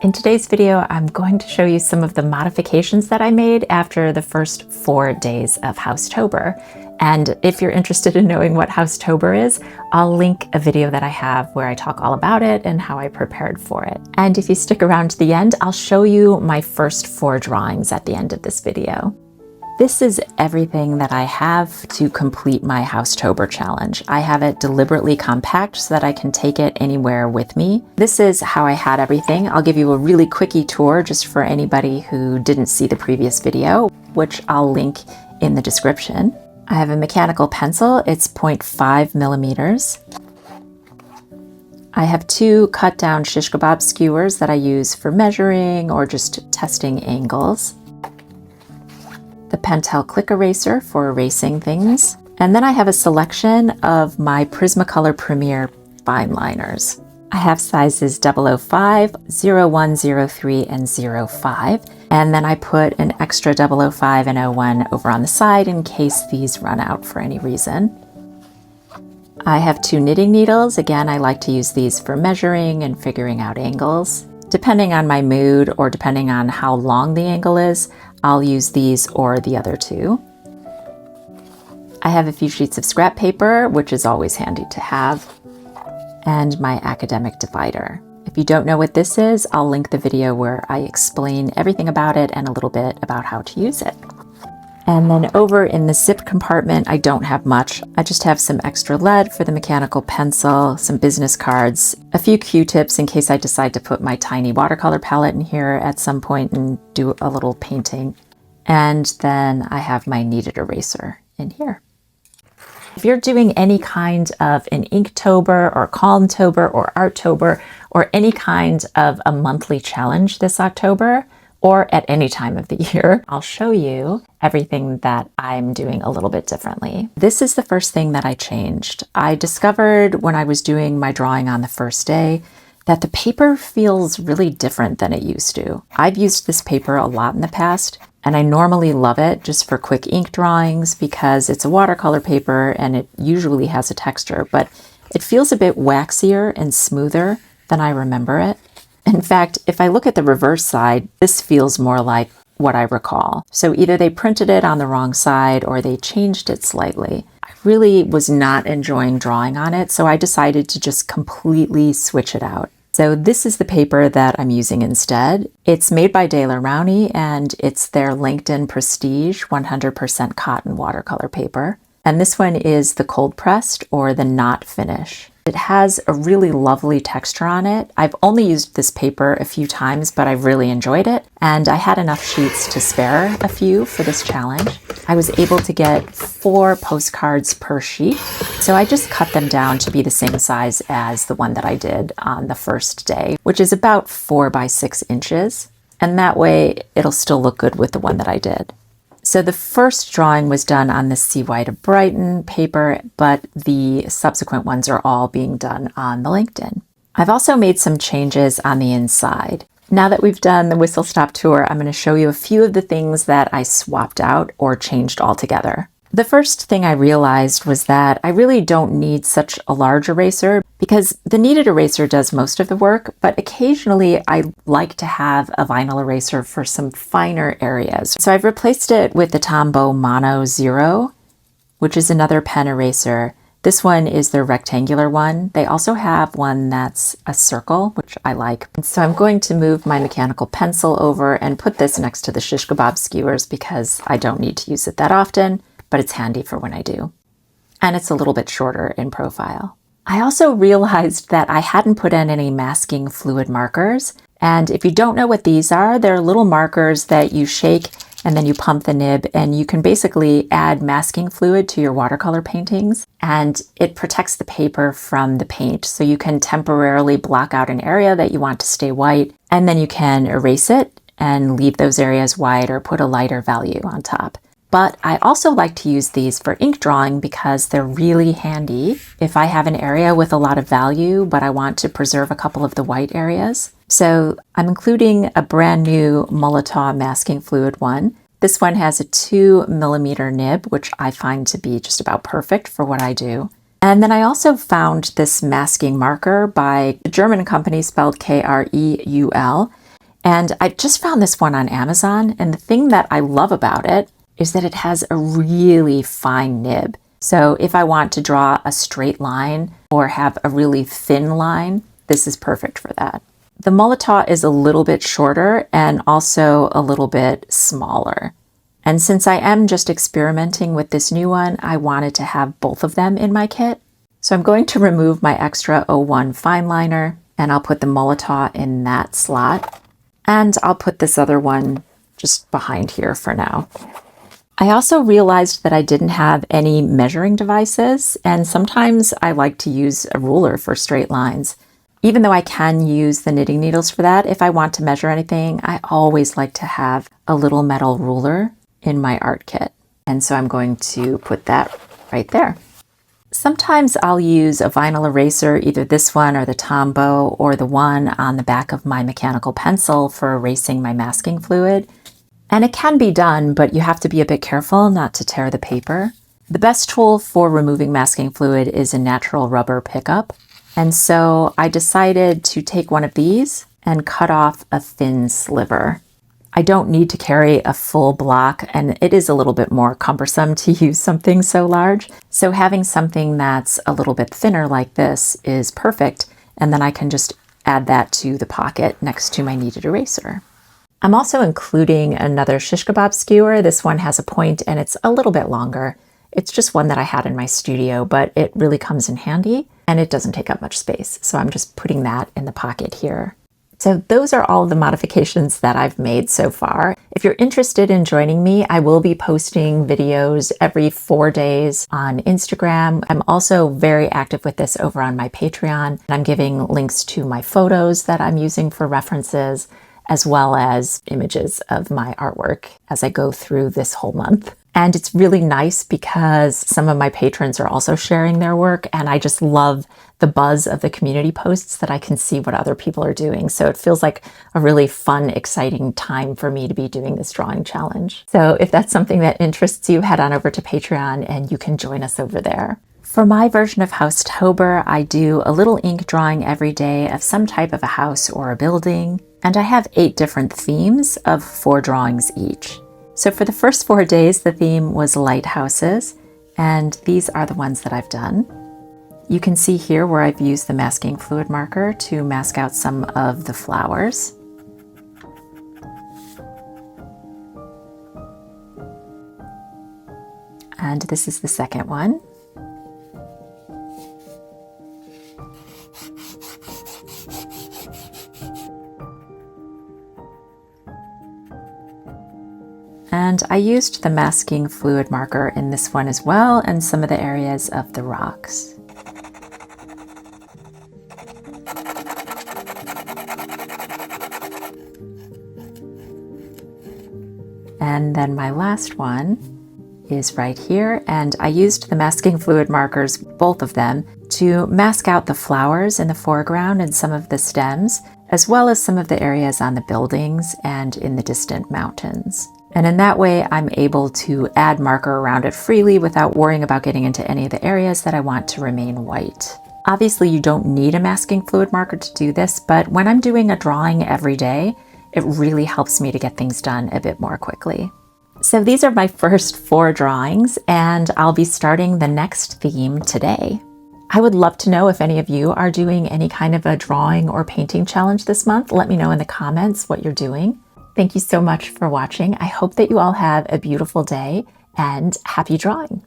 In today's video, I'm going to show you some of the modifications that I made after the first 4 days of Housetober. And if you're interested in knowing what Housetober is, I'll link a video that I have where I talk all about it and how I prepared for it. And if you stick around to the end, I'll show you my first 4 drawings at the end of this video. This is everything that I have to complete my Housetober challenge. I have it deliberately compact so that I can take it anywhere with me. This is how I had everything. I'll give you a really quickie tour just for anybody who didn't see the previous video, which I'll link in the description. I have a mechanical pencil. It's 0.5 millimeters. I have 2 cut down shish kebab skewers that I use for measuring or just testing angles. The Pentel Click Eraser for erasing things. And then I have a selection of my Prismacolor Premier fine liners. I have sizes 005, 0103, and 05. And then I put an extra 005 and 01 over on the side in case these run out for any reason. I have 2 knitting needles. Again, I like to use these for measuring and figuring out angles. Depending on my mood or depending on how long the angle is, I'll use these or the other 2. I have a few sheets of scrap paper, which is always handy to have, and my academic divider. If you don't know what this is, I'll link the video where I explain everything about it and a little bit about how to use it. And then over in the zip compartment, I don't have much. I just have some extra lead for the mechanical pencil, some business cards, a few Q-tips in case I decide to put my tiny watercolor palette in here at some point and do a little painting. And then I have my kneaded eraser in here. If you're doing any kind of an Inktober or Calmtober or Arttober or any kind of a monthly challenge this October, or at any time of the year, I'll show you everything that I'm doing a little bit differently. This is the first thing that I changed. I discovered when I was doing my drawing on the first day that the paper feels really different than it used to. I've used this paper a lot in the past, and I normally love it just for quick ink drawings because it's a watercolor paper and it usually has a texture, but it feels a bit waxier and smoother than I remember it. In fact, if I look at the reverse side, this feels more like what I recall. So either they printed it on the wrong side or they changed it slightly. I really was not enjoying drawing on it, so I decided to just completely switch it out. So this is the paper that I'm using instead. It's made by Daler Rowney and it's their LinkedIn Prestige 100% cotton watercolor paper. And this one is the cold pressed or the knot finish. It has a really lovely texture on it. I've only used this paper a few times, but I've really enjoyed it. And I had enough sheets to spare a few for this challenge. I was able to get 4 postcards per sheet. So I just cut them down to be the same size as the one that I did on the first day, which is about 4 by 6 inches. And that way it'll still look good with the one that I did. So the first drawing was done on the Sea White of Brighton paper, but the subsequent ones are all being done on the LinkedIn. I've also made some changes on the inside. Now that we've done the whistle stop tour, I'm going to show you a few of the things that I swapped out or changed altogether. The first thing I realized was that I really don't need such a large eraser because the kneaded eraser does most of the work, but occasionally I like to have a vinyl eraser for some finer areas. So I've replaced it with the Tombow Mono Zero, which is another pen eraser. This one is their rectangular one. They also have one that's a circle, which I like. So I'm going to move my mechanical pencil over and put this next to the shish kebab skewers because I don't need to use it that often, but it's handy for when I do. And it's a little bit shorter in profile. I also realized that I hadn't put in any masking fluid markers. And if you don't know what these are, they're little markers that you shake and then you pump the nib and you can basically add masking fluid to your watercolor paintings and it protects the paper from the paint. So you can temporarily block out an area that you want to stay white and then you can erase it and leave those areas white or put a lighter value on top. But I also like to use these for ink drawing because they're really handy if I have an area with a lot of value, but I want to preserve a couple of the white areas. So I'm including a brand new Molotow masking fluid one. This one has a 2 millimeter nib, which I find to be just about perfect for what I do. And then I also found this masking marker by a German company spelled Kreul. And I just found this one on Amazon, and the thing that I love about it is that it has a really fine nib. So if I want to draw a straight line or have a really thin line, this is perfect for that. The Molotow is a little bit shorter and also a little bit smaller. And since I am just experimenting with this new one, I wanted to have both of them in my kit. So I'm going to remove my extra 01 fine liner, and I'll put the Molotow in that slot. And I'll put this other one just behind here for now. I also realized that I didn't have any measuring devices, and sometimes I like to use a ruler for straight lines. Even though I can use the knitting needles for that, if I want to measure anything, I always like to have a little metal ruler in my art kit. And so I'm going to put that right there. Sometimes I'll use a vinyl eraser, either this one or the Tombow or the one on the back of my mechanical pencil for erasing my masking fluid. And it can be done, but you have to be a bit careful not to tear the paper. The best tool for removing masking fluid is a natural rubber pickup. And so I decided to take one of these and cut off a thin sliver. I don't need to carry a full block, and it is a little bit more cumbersome to use something so large. So having something that's a little bit thinner like this is perfect, and then I can just add that to the pocket next to my kneaded eraser. I'm also including another shish kebab skewer. This one has a point and it's a little bit longer. It's just one that I had in my studio, but it really comes in handy and it doesn't take up much space. So I'm just putting that in the pocket here. So those are all of the modifications that I've made so far. If you're interested in joining me, I will be posting videos every 4 days on Instagram. I'm also very active with this over on my Patreon. I'm giving links to my photos that I'm using for references, as well as images of my artwork as I go through this whole month. And it's really nice because some of my patrons are also sharing their work, and I just love the buzz of the community posts that I can see what other people are doing. So it feels like a really fun, exciting time for me to be doing this drawing challenge. So if that's something that interests you, head on over to Patreon and you can join us over there. For my version of Housetober, I do a little ink drawing every day of some type of a house or a building, and I have 8 different themes of 4 drawings each. So for the first 4 days, the theme was lighthouses, and these are the ones that I've done. You can see here where I've used the masking fluid marker to mask out some of the flowers. And this is the second one. And I used the masking fluid marker in this one as well, and some of the areas of the rocks. And then my last one is right here, and I used the masking fluid markers, both of them, to mask out the flowers in the foreground and some of the stems, as well as some of the areas on the buildings and in the distant mountains. And in that way, I'm able to add marker around it freely without worrying about getting into any of the areas that I want to remain white. Obviously, you don't need a masking fluid marker to do this, but when I'm doing a drawing every day, it really helps me to get things done a bit more quickly. So these are my first 4 drawings, and I'll be starting the next theme today. I would love to know if any of you are doing any kind of a drawing or painting challenge this month. Let me know in the comments what you're doing. Thank you so much for watching. I hope that you all have a beautiful day and happy drawing.